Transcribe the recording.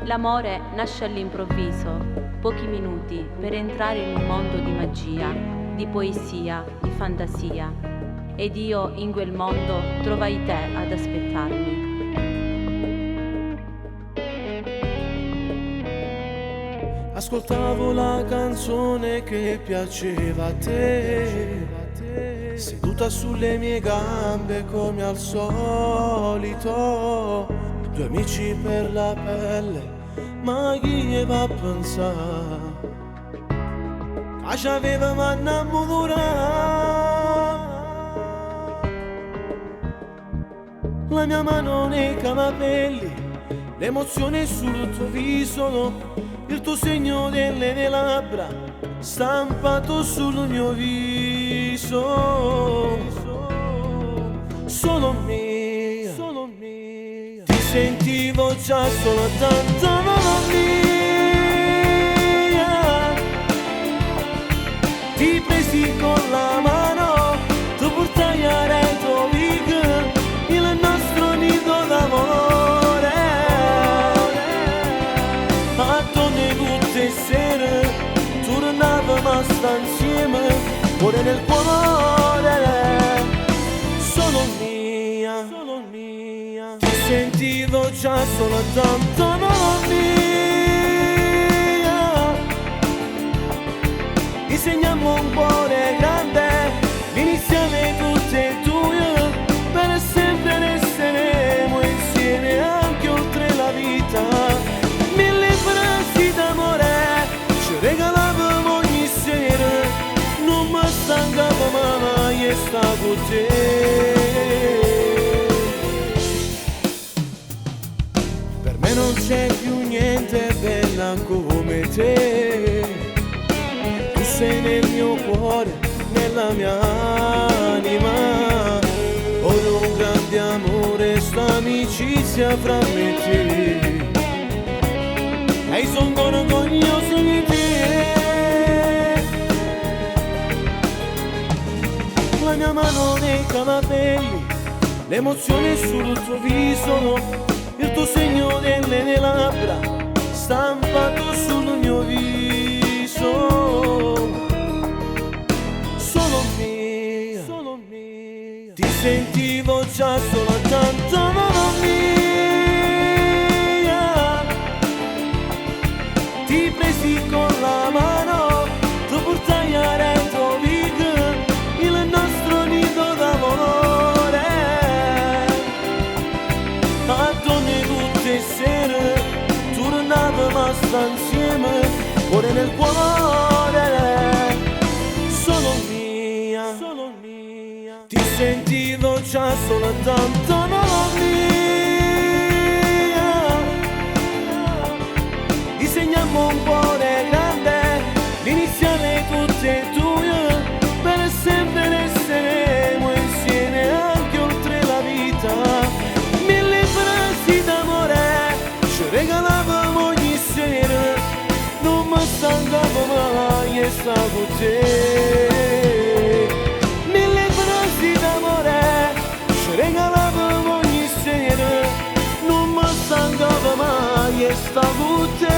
L'amore nasce all'improvviso, pochi minuti per entrare in un mondo di magia, di poesia, di fantasia. Ed io in quel mondo trovai te ad aspettarmi. Ascoltavo la canzone che piaceva a te, seduta sulle mie gambe come al solito. Due amici per la pelle, ma chi va a pensare che ci avevamo innamorato? La mia mano nei capelli, l'emozione sul tuo viso, il tuo segno delle mie labbra stampato sul mio viso. Solo mia, ti sentivo già solo tanto mia. Ti presi con la mano, tu portai a Reto Vig il nostro nido d'amore. A donne tutte le sere tornavamo a stare insieme, cuore nel cuore. Solo mia, ti sentivo già solo tanto mia. Disegniamo un cuore grande, l'iniziale tutte e due, per sempre resteremo insieme anche oltre la vita. Mille frasi d'amore ci regalavamo ogni sera, non mi stancavo mai e sta con te. Per me non c'è più niente bella come te. Tu sei nel mio cuore, nella mia anima. Ora un grande amore, sta amicizia fra me e te. E sono orgoglioso di te. La mia mano nei capelli, l'emozione sul tuo viso, il tuo segno delle mie labbra stampato sul mio viso. Solo mia, ti sentivo già solo tanto mia. Ti presi con la mano, tu portai a Reto Vig il nostro nido d'amore. A donne tutte le sere tornavamo a stare insieme, cuore nel cuore. Solo mia, ti sentivo già solo tanto mia. Disegniamo un cuore grande, l'iniziale tutte e due, per sempre resteremo insieme anche oltre la vita. Mille frasi d'amore ci regalavamo ogni sera, non mi stancavo mai e sta con te. Mille frasi d'amore ci regalavamo ogni sera, non mi stancavo mai e sta con te.